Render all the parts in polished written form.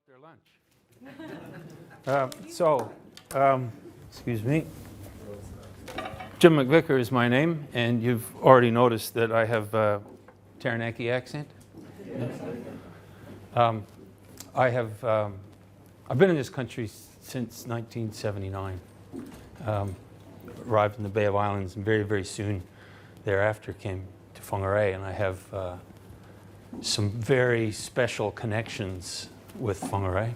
their lunch. Excuse me. Jim MacVicar is my name, and you've already noticed that I have a Taranaki accent. I've been in this country since 1979. Arrived in the Bay of Islands, and very, very soon thereafter came to Whangarei, and I have some very special connections with Whangarei,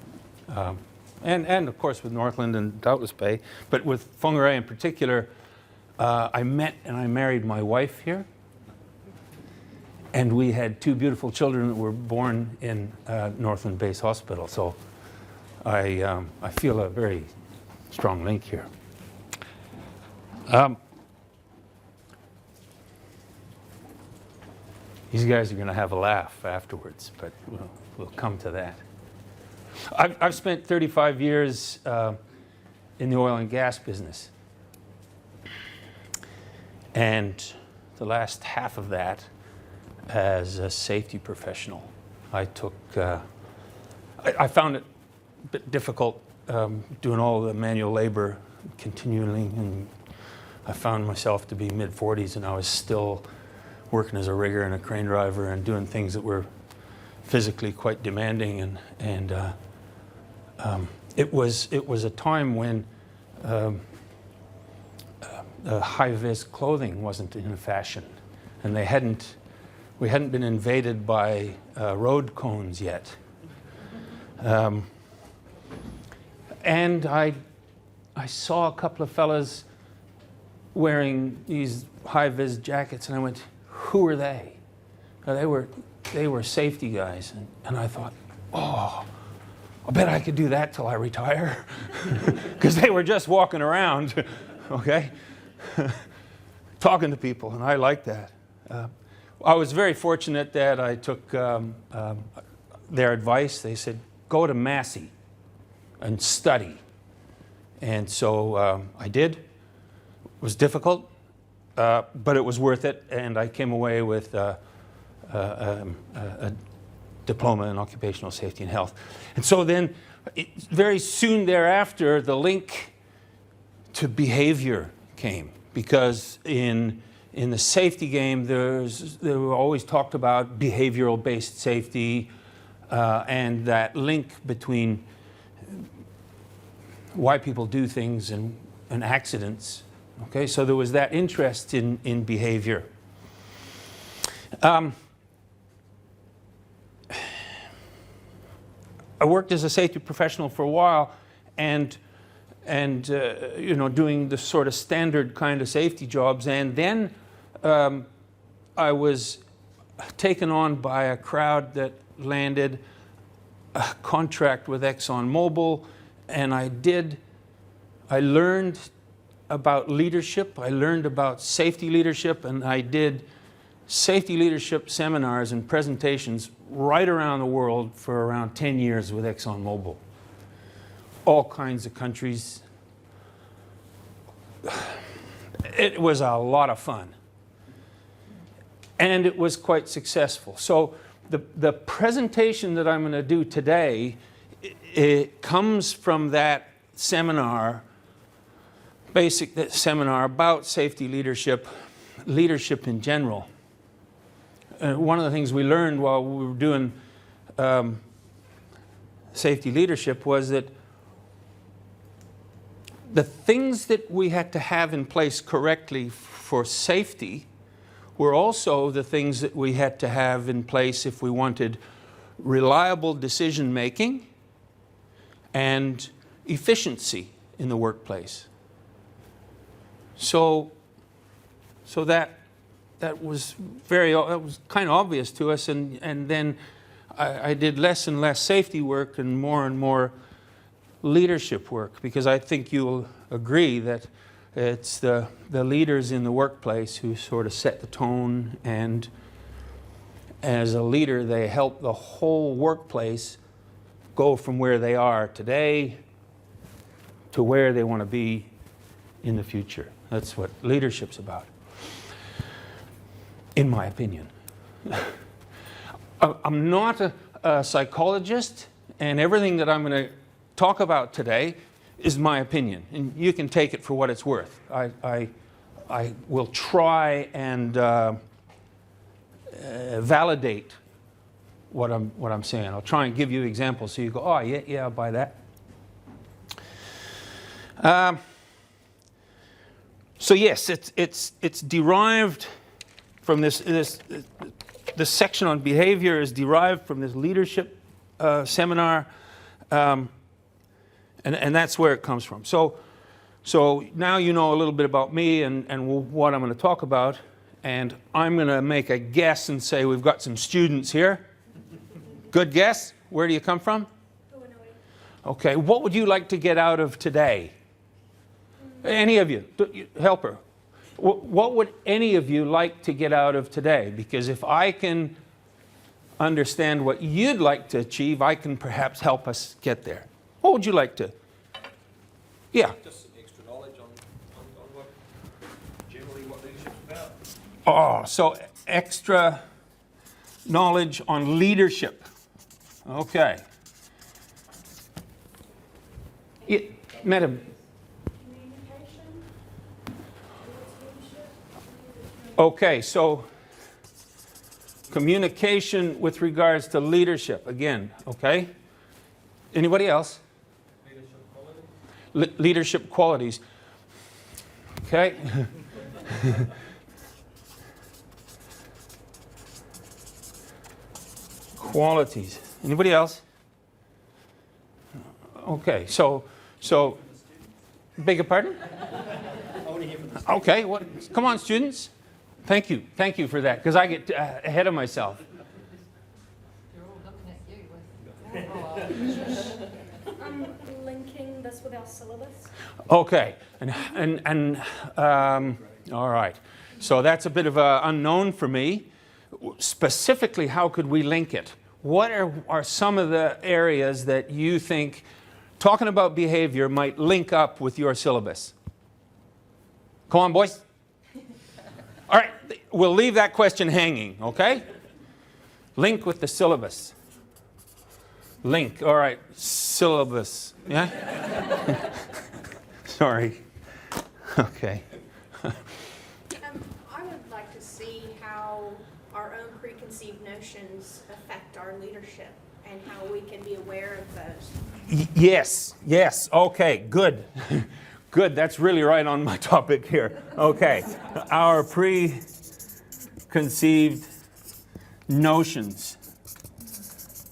and of course with Northland and Doubtless Bay, but with Whangarei in particular. I met and I married my wife here, and we had two beautiful children that were born in Northland Base Hospital. So I feel a very strong link here. These guys are going to have a laugh afterwards, but we'll come to that. I've spent 35 years in the oil and gas business. And the last half of that as a safety professional. I found it a bit difficult doing all the manual labor continually, and I found myself to be mid-40s, and I was still working as a rigger and a crane driver and doing things that were physically quite demanding, and it was a time when high-vis clothing wasn't in fashion, and we hadn't been invaded by road cones yet. And I saw a couple of fellas wearing these high-vis jackets, and I went, "Who are they?" They were safety guys, and I thought, "Oh, I bet I could do that till I retire," because they were just walking around, okay, talking to people, and I liked that. I was very fortunate that I took their advice. They said, "Go to Massey and study." And so I did. It was difficult, but it was worth it, and I came away with a diploma in occupational safety and health. And so then, very soon thereafter, the link to behavior came, because in the safety game, there were always talked about behavioral-based safety, and that link between why people do things and accidents. Okay, so there was that interest in behavior. I worked as a safety professional for a while, and doing the sort of standard kind of safety jobs, and then I was taken on by a crowd that landed a contract with ExxonMobil, and I learned about leadership, I learned about safety leadership, and I did safety leadership seminars and presentations right around the world for around 10 years with ExxonMobil. All kinds of countries. It was a lot of fun. And it was quite successful. So the presentation that I'm going to do today, it comes from that seminar, basic seminar about safety leadership, leadership in general. One of the things we learned while we were doing safety leadership was that the things that we had to have in place correctly for safety were also the things that we had to have in place if we wanted reliable decision making and efficiency in the workplace. So that was kind of obvious to us, and then I did less and less safety work and more leadership work, because I think you'll agree that it's the leaders in the workplace who sort of set the tone, and as a leader they help the whole workplace go from where they are today to where they want to be in the future. That's what leadership's about, in my opinion. I'm not a psychologist, and everything that I'm going to talk about today is my opinion, and you can take it for what it's worth. I will try and validate what I'm saying. I'll try and give you examples so you go, oh yeah, I'll buy that. So yes, it's derived from this section on behavior is derived from this leadership seminar, and that's where it comes from. So now you know a little bit about me and what I'm going to talk about, and I'm going to make a guess and say we've got some students here. Good guess. Where do you come from? Okay. What would you like to get out of today? Any of you, help her. What would any of you like to get out of today? Because if I can understand what you'd like to achieve, I can perhaps help us get there. What would you like to? Yeah. Just some extra knowledge on what generally what leadership's about. Oh, so extra knowledge on leadership. Okay. Yeah, madam. Okay, so communication with regards to leadership again, okay? Anybody else? Leadership qualities. Okay. Qualities. Anybody else? Okay, so beg your pardon? Okay, what? Come on, students. Thank you for that, because I get ahead of myself. They're all looking at you with I'm linking this with our syllabus. Okay, and all right. So that's a bit of an unknown for me. Specifically, how could we link it? What are some of the areas that you think talking about behavior might link up with your syllabus? Come on, boys. All right, we'll leave that question hanging, okay? Link with the syllabus. Link, all right, syllabus, yeah? Sorry. Okay. I would like to see how our own preconceived notions affect our leadership and how we can be aware of those. Yes, okay, good. Good, that's really right on my topic here. Okay, our preconceived notions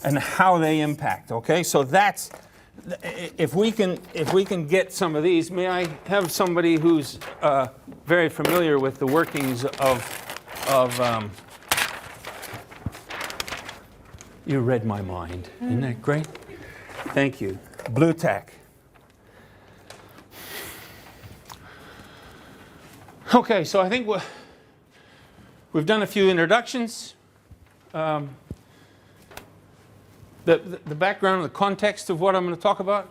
and how they impact, okay? So that's, if we can get some of these, may I have somebody who's very familiar with the workings of you read my mind, isn't that great? Thank you. Blue tack. Okay, so I think we've done a few introductions. The background, the context of what I'm going to talk about.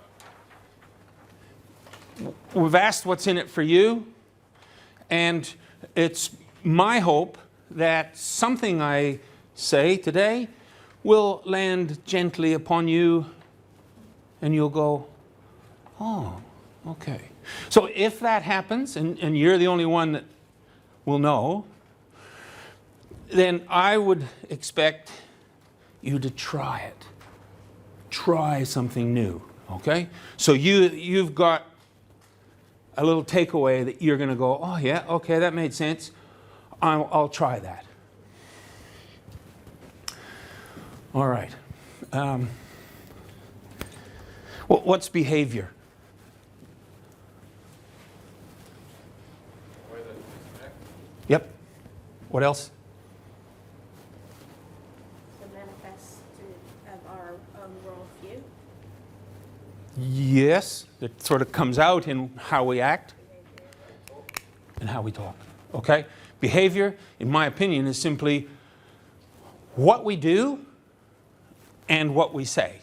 We've asked what's in it for you, and it's my hope that something I say today will land gently upon you, and you'll go, oh, okay. So if that happens, and you're the only one that will know, then I would expect you to try it. Try something new, okay? So you've got a little takeaway that you're going to go, oh yeah, okay, that made sense. I'll try that. All right. What's behavior? Yep. What else? The manifest of our own worldview. Yes, it sort of comes out in how we act and how we talk. Okay? Behavior, in my opinion, is simply what we do and what we say.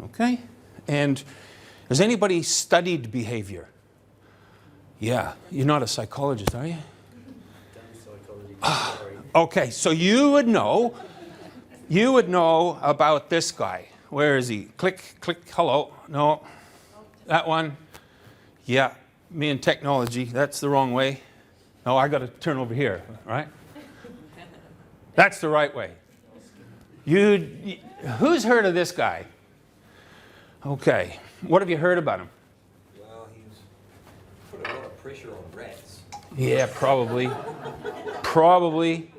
Okay? And has anybody studied behavior? Yeah, you're not a psychologist, are you? Okay, so you would know about this guy. Where is he? Click, click, hello. No. That one. Yeah, me and technology. That's the wrong way. No, I got to turn over here, right? That's the right way. Who's heard of this guy? Okay. What have you heard about him? Well, he's put a lot of pressure on rats. Yeah, probably. Probably.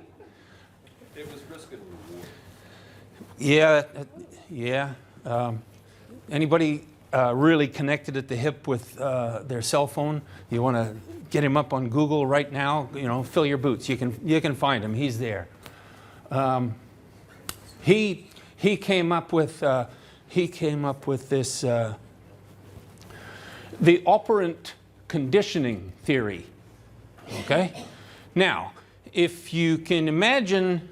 It was risk and reward. Yeah, yeah. Anybody really connected at the hip with their cell phone? You want to get him up on Google right now? You know, fill your boots. You can find him. He's there. He came up with this the operant conditioning theory. Okay. Now, if you can imagine,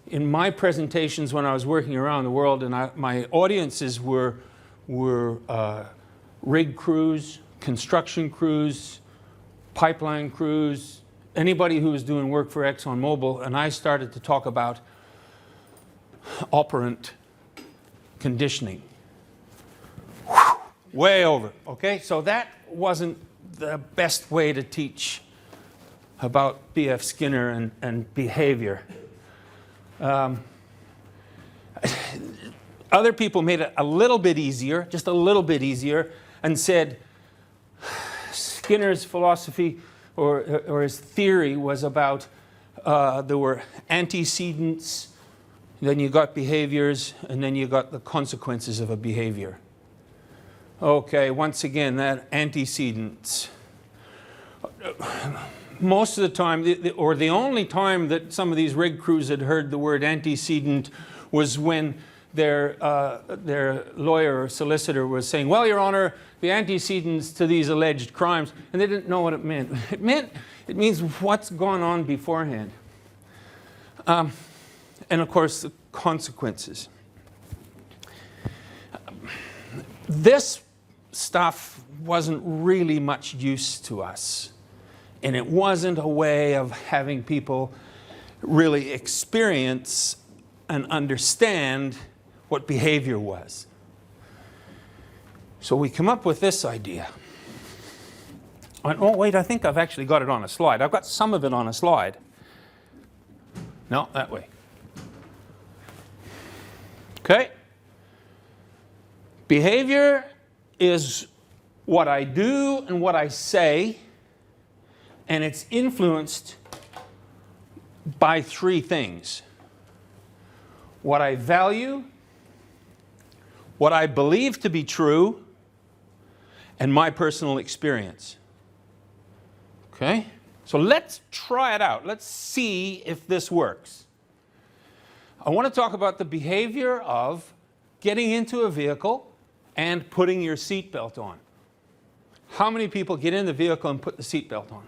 in my presentations when I was working around the world, and my audiences were rig crews, construction crews, pipeline crews, anybody who was doing work for ExxonMobil, and I started to talk about operant conditioning. Way over, okay? So that wasn't the best way to teach about B.F. Skinner and behavior. Other people made it a little bit easier, just a little bit easier, and said Skinner's philosophy or his theory was about there were antecedents, then you got behaviors, and then you got the consequences of a behavior. Okay, once again, that antecedents. Most of the time, or the only time that some of these rig crews had heard the word antecedent was when their lawyer or solicitor was saying, well, Your Honor, the antecedents to these alleged crimes, and they didn't know what it meant. It means what's gone on beforehand. And of course, the consequences. This stuff wasn't really much use to us. And it wasn't a way of having people really experience and understand what behavior was. So we come up with this idea. Oh, wait, I think I've actually got it on a slide. I've got some of it on a slide. No, that way. Okay? Behavior is what I do and what I say, and it's influenced by three things: what I value, what I believe to be true, and my personal experience. Okay? So let's try it out. Let's see if this works. I want to talk about the behavior of getting into a vehicle and putting your seatbelt on. How many people get in the vehicle and put the seatbelt on?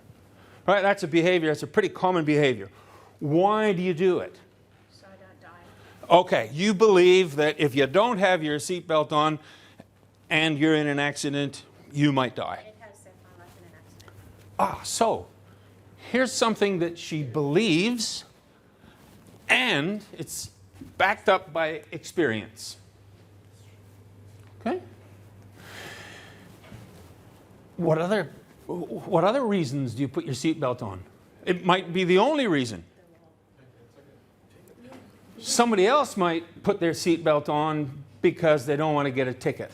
Right, that's a behavior, that's a pretty common behavior. Why do you do it? So I don't die. Okay, you believe that if you don't have your seatbelt on and you're in an accident, you might die. It has saved my life in an accident. Ah, so here's something that she believes, and it's backed up by experience. Okay? What other reasons do you put your seatbelt on? It might be the only reason. Somebody else might put their seatbelt on because they don't want to get a ticket.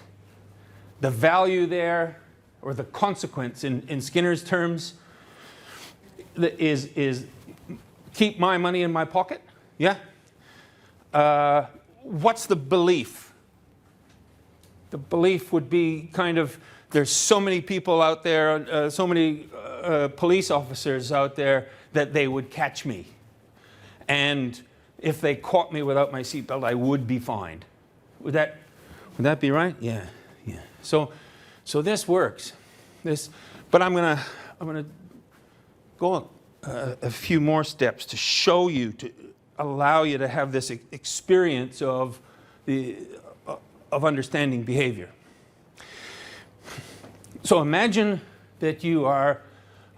The value there, or the consequence in Skinner's terms, is keep my money in my pocket. Yeah? What's the belief? The belief would be kind of, there's so many people out there, so many police officers out there that they would catch me. And if they caught me without my seatbelt, I would be fined. Would that be right? Yeah, yeah. So this works. But I'm gonna go a few more steps to show you, to allow you to have this experience of understanding behavior. So imagine that you are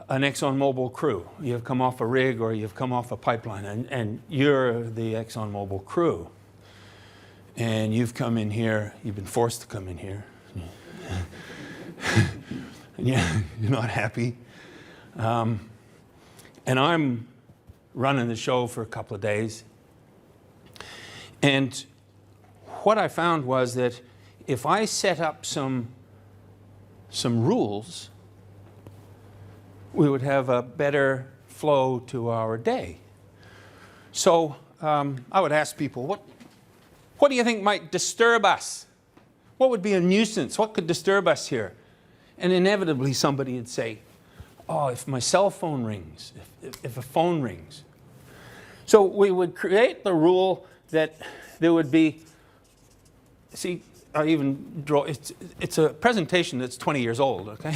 an ExxonMobil crew. You've come off a rig or you've come off a pipeline, and you're the ExxonMobil crew. and you've come in here, you've been forced to come in here, and you're not happy. And I'm running the show for a couple of days. And what I found was that if I set up some rules, we would have a better flow to our day. So I would ask people, what do you think might disturb us? What would be a nuisance? What could disturb us here? And inevitably somebody would say, oh, if my cell phone rings, if a phone rings. So we would create the rule that there would be, see, I even draw, it's a presentation that's 20 years old, okay?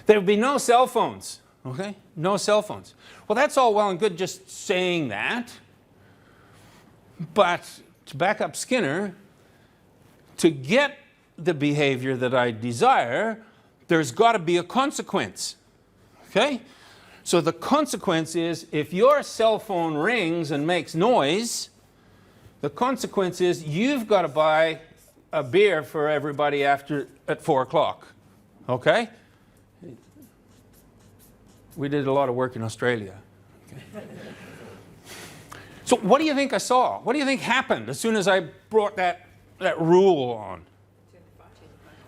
There would be no cell phones, okay? No cell phones. Well, that's all well and good just saying that. But to back up Skinner, to get the behavior that I desire, there's got to be a consequence, okay? So the consequence is if your cell phone rings and makes noise, the consequence is you've got to buy a beer for everybody at 4 o'clock, okay? We did a lot of work in Australia. Okay. So what do you think I saw? What do you think happened as soon as I brought that rule on?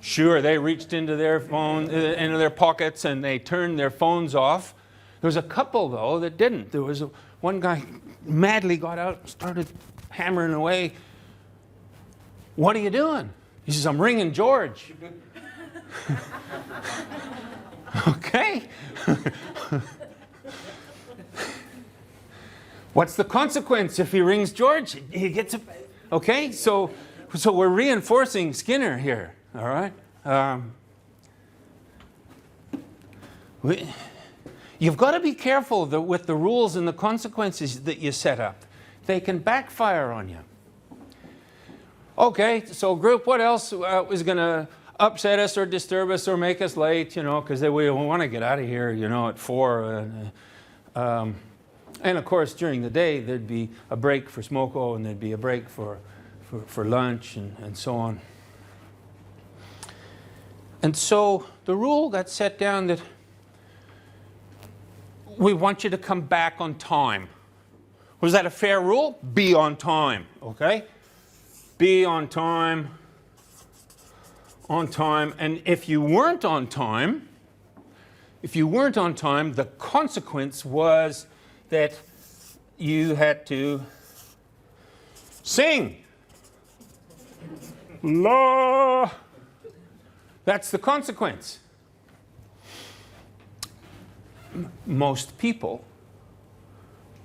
Sure, they reached into their phone, into their pockets, and they turned their phones off. There was a couple, though, that didn't. There was one guy madly got out and started hammering away. What are you doing? He says, I'm ringing George. Okay. What's the consequence if he rings George? He gets a... Okay, so we're reinforcing Skinner here, all right? You've got to be careful with the rules and the consequences that you set up. They can backfire on you. Okay, so group, what else is going to upset us or disturb us or make us late, you know, because we want to get out of here, you know, at 4. And of course, during the day, there'd be a break for smoko and there'd be a break for lunch and so on. And so the rule got set down that we want you to come back on time. Was that a fair rule? Be on time, okay? Be on time, and if you weren't on time, the consequence was that you had to sing. La. That's the consequence. Most people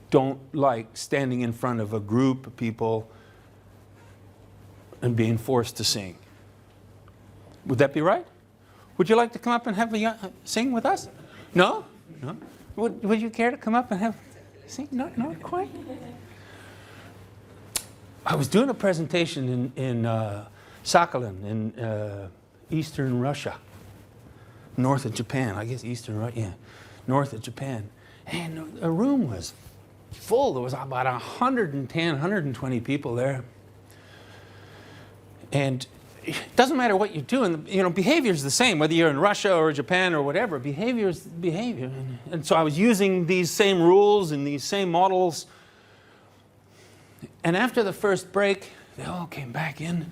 don't like standing in front of a group of people and being forced to sing. Would that be right? Would you like to come up and have sing with us? No? No? Would you care to come up and have sing? No, not quite. I was doing a presentation in Sakhalin in eastern Russia, north of Japan. I guess eastern Russia, yeah, north of Japan. And the room was full. There was about 110, 120 people there. And it doesn't matter what you're doing, you know, behavior is the same, whether you're in Russia or Japan or whatever. Behavior is behavior. And so I was using these same rules and these same models. And after the first break, they all came back in.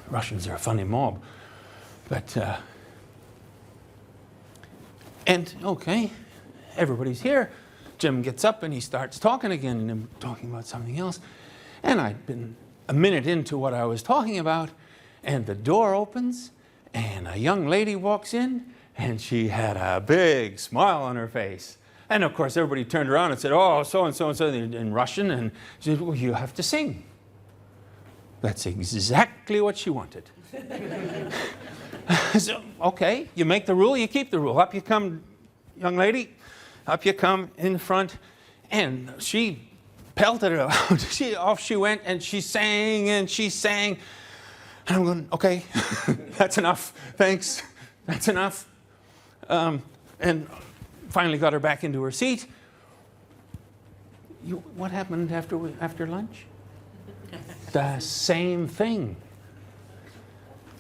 Russians are a funny mob. But, and okay, everybody's here. Jim gets up and he starts talking again, and I'm talking about something else. And I'd been a minute into what I was talking about, and the door opens, and a young lady walks in, and she had a big smile on her face. And of course, everybody turned around and said, oh, so-and-so and so in Russian, and she said, well, you have to sing. That's exactly what she wanted. So, okay, you make the rule, you keep the rule. Up you come, young lady, up you come in front, and she pelted it out. Off she went, and she sang, and she sang. And I'm going, okay, that's enough, thanks, that's enough. And finally got her back into her seat. what happened after lunch? The same thing.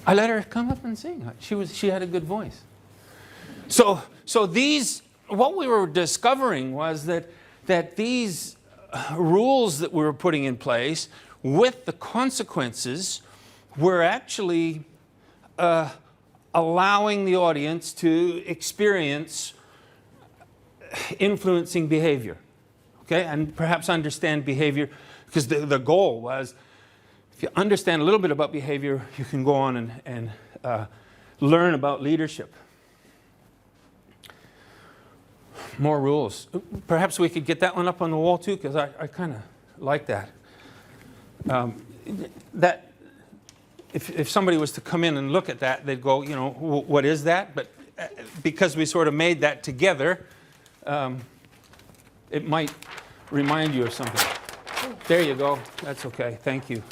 I let her come up and sing. She had a good voice. So what we were discovering was that these rules that we were putting in place with the consequences were actually allowing the audience to experience influencing behavior, okay, and perhaps understand behavior, because the goal was, if you understand a little bit about behavior, you can go on and learn about leadership. More rules. Perhaps we could get that one up on the wall too, because I kind of like that. That if somebody was to come in and look at that, they'd go, what is that? But because we sort of made that together, it might remind you of something. There you go. That's okay. Thank you.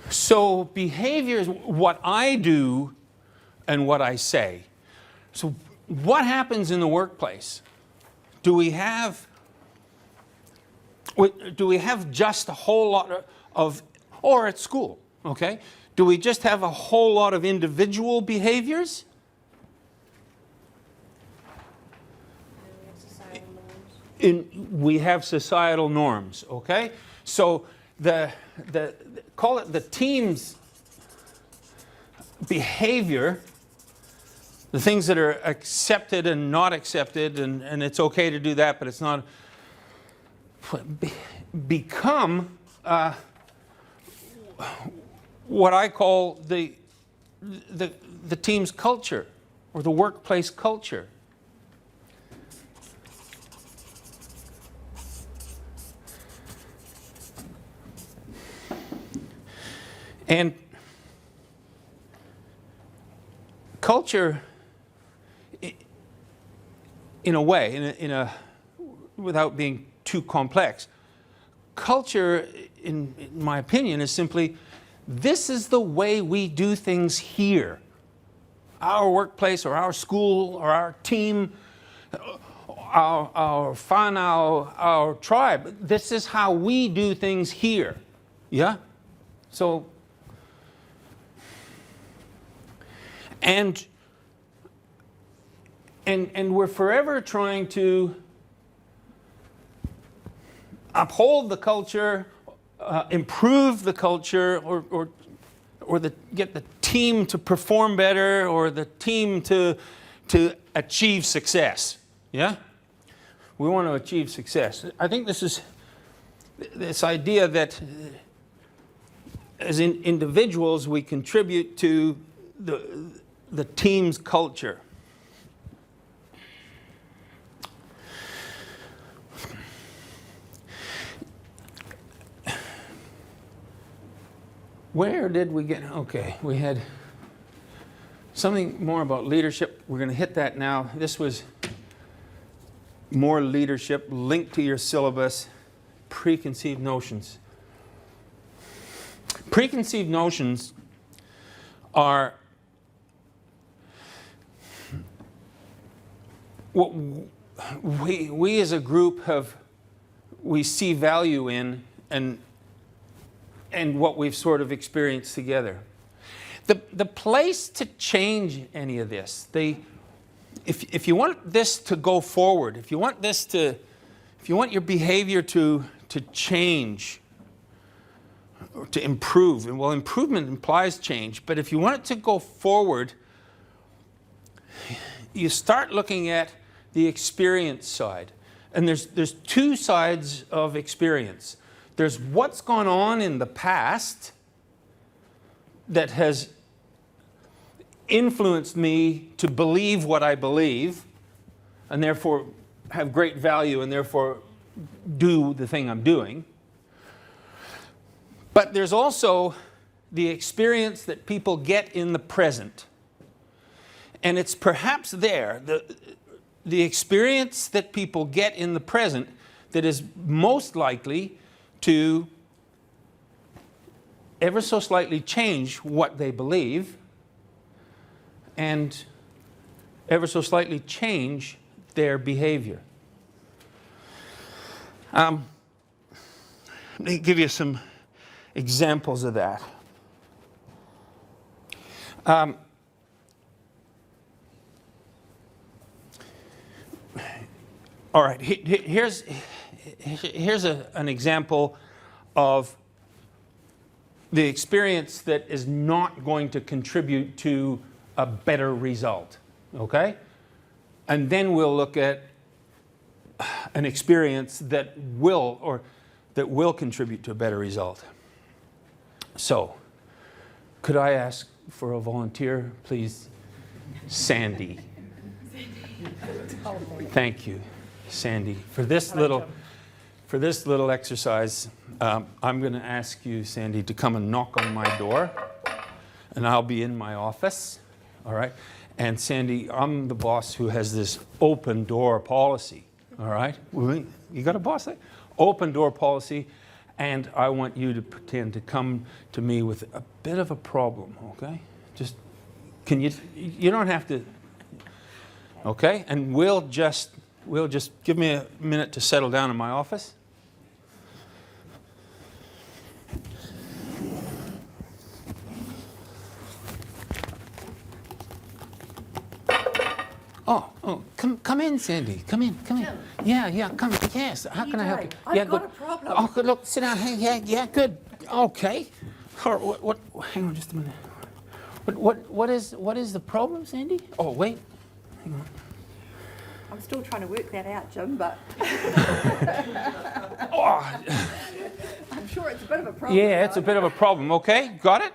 So behavior is what I do and what I say. So what happens in the workplace? Do we have just a whole lot of, or at school, okay? Do we just have a whole lot of individual behaviors? We have societal norms, okay? So call it the team's behavior, the things that are accepted and not accepted, and it's okay to do that, but it's not, become what I call the team's culture, or the workplace culture. And culture, in a way, without being too complex, culture, in my opinion, is simply, this is the way we do things here. Our workplace, or our school, or our team, our fun, our tribe. This is how we do things here. Yeah? So, and we're forever trying to uphold the culture, improve the culture, or get the team to perform better, or the team to achieve success. Yeah? We want to achieve success. I think this idea that as individuals we contribute to the team's culture. Where did we get? Okay, we had something more about leadership. We're going to hit that now. This was more leadership linked to your syllabus, preconceived notions. Preconceived notions are what we as a group we see value in, and what we've sort of experienced together. The place to change any of this, if you want this to go forward, if you want your behavior to change, or to improve, and well, improvement implies change, but if you want it to go forward, you start looking at the experience side. And there's two sides of experience. There's what's gone on in the past that has influenced me to believe what I believe, and therefore have great value, and therefore do the thing I'm doing. But there's also the experience that people get in the present. And it's perhaps there, the experience that people get in the present, that is most likely to ever so slightly change what they believe, and ever so slightly change their behavior. Let me give you some examples of that. All right, here's an example of the experience that is not going to contribute to a better result, okay? And then we'll look at an experience that will contribute to a better result. So, could I ask for a volunteer, please? Sandy. Thank you, Sandy. For this little exercise, I'm going to ask you, Sandy, to come and knock on my door, and I'll be in my office, all right? And Sandy, I'm the boss who has this open door policy, all right? You got a boss there? Open door policy, and I want you to pretend to come to me with a bit of a problem, okay? Just, you don't have to, okay? And we'll just give me a minute to settle down in my office. Oh, come in, Sandy. Come in. Yeah, come. Yes. How can I help you? I've got a problem. Oh, good. Look, sit down. Hey, yeah, good. Okay. All right, what? Hang on, just a minute. What is the problem, Sandy? Oh, wait. Hang on. I'm still trying to work that out, Jim, but Oh, I'm sure it's a bit of a problem. yeah, it's a bit of a problem. Okay, got it.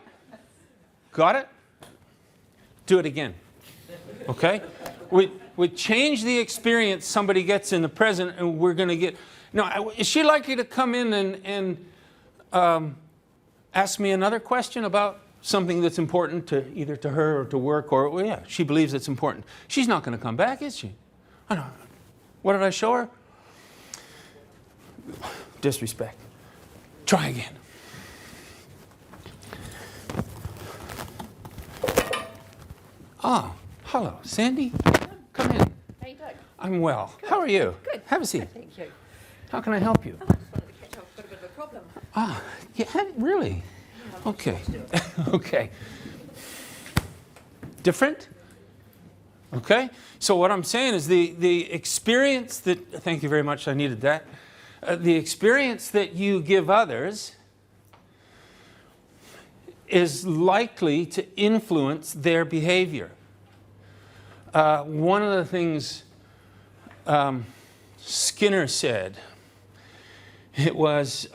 Do it again. Okay. We change the experience somebody gets in the present, and we're going to get. Now, is she likely to come in and ask me another question about something that's important to either to her or to work, or well, yeah, she believes it's important? She's not going to come back, is she? I know. What did I show her? Disrespect. Try again. Ah, hello, Sandy. Come in. How you doing? I'm well. How are you? Good. Have a seat. Thank you. How can I help you? I just wanted to catch up. I've got a bit of a problem. Ah, yeah, really? Okay. Okay. Different? Okay. So what I'm saying is the experience that, thank you very much, I needed that. The experience that you give others is likely to influence their behavior. One of the things Skinner said, it was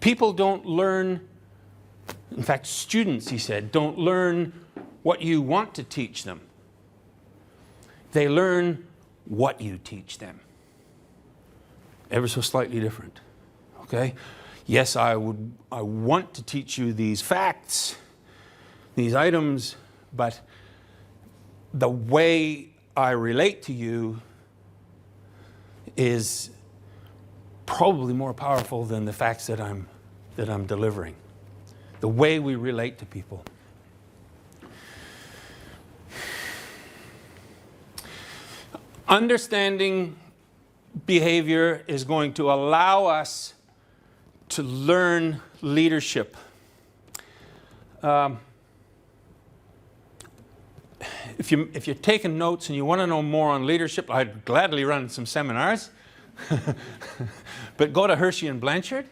people don't learn, in fact, students, he said, don't learn what you want to teach them. They learn what you teach them. Ever so slightly different. Okay? Yes, I want to teach you these facts, these items, but the way I relate to you is probably more powerful than the facts that I'm delivering. The way we relate to people. Understanding behavior is going to allow us to learn leadership. If you're taking notes and you want to know more on leadership, I'd gladly run some seminars. But go to Hershey and Blanchard.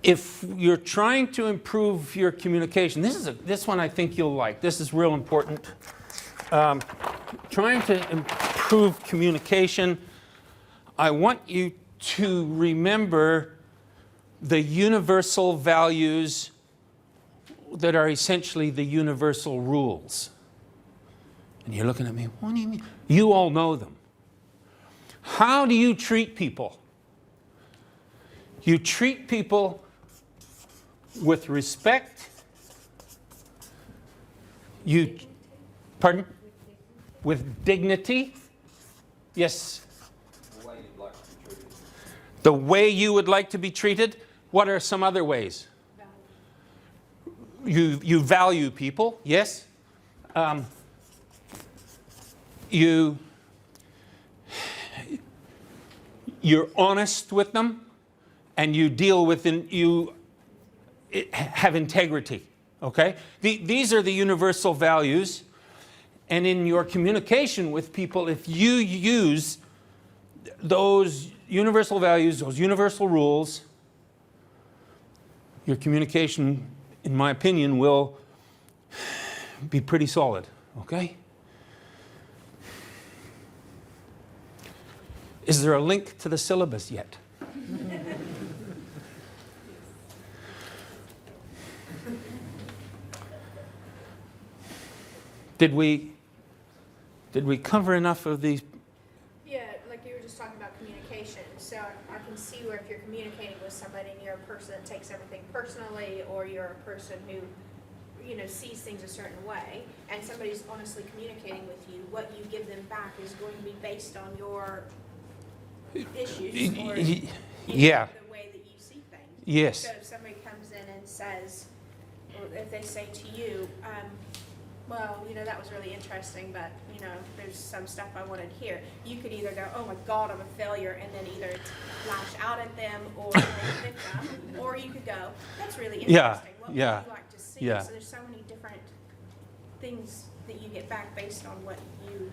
If you're trying to improve your communication, this one I think you'll like. This is real important. Trying to improve communication, I want you to remember the universal values that are essentially the universal rules. And you're looking at me, what do you mean? You all know them. How do you treat people? You treat people with respect. Pardon? With dignity. Yes. The way you'd like to be treated. The way you would like to be treated. What are some other ways? You value people, yes. You're honest with them, and you deal with you have integrity. Okay? These are the universal values. And in your communication with people, if you use those universal values, those universal rules, your communication, in my opinion, will be pretty solid. Okay? Is there a link to the syllabus yet? Did we cover enough of these? Yeah, like you were just talking about communication. So I can see where if you're communicating with somebody and you're a person that takes everything personally, or you're a person who, sees things a certain way, and somebody's honestly communicating with you, what you give them back is going to be based on your issues or Yeah. the way that you see things. Yes. So if somebody comes in and says, or if they say to you, well, that was really interesting, but, there's some stuff I wanted to hear. You could either go, oh my God, I'm a failure, and then either lash out at them or make a victim, or you could go, that's really interesting. What would you like to see? Yeah. So there's so many different things that you get back based on what you...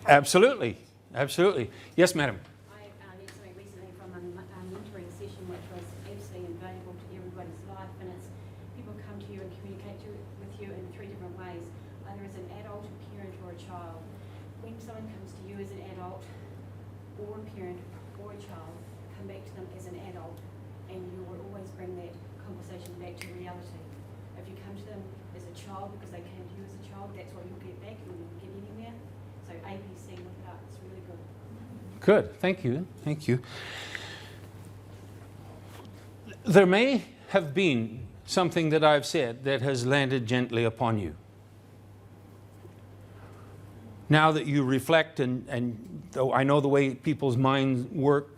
Absolutely. Absolutely. Yes, madam. I did something recently from a mentoring session which was absolutely invaluable to everybody's life, and it's people come to you and communicate with you in 3 different ways, either as an adult, a parent, or a child. When someone comes to you as an adult, or a parent, or a child, come back to them as an adult, and you will always bring that conversation back to reality. If you come to them as a child because they came to you as a child, that's what you'll get back, and you'll get anywhere. So ABC, look it up, it's really good. Good. Thank you. Thank you. There may have been something that I've said that has landed gently upon you. Now that you reflect, and though I know the way people's minds work,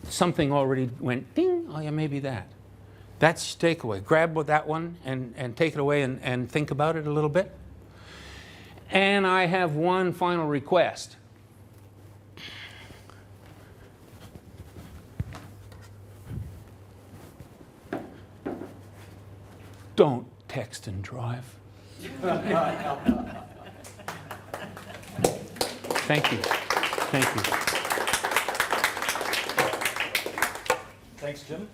something already went ding. Oh yeah, maybe that. That's takeaway. Grab that one and take it away and think about it a little bit. And I have one final request. Don't text and drive. Thank you. Thank you. Thanks, Jim.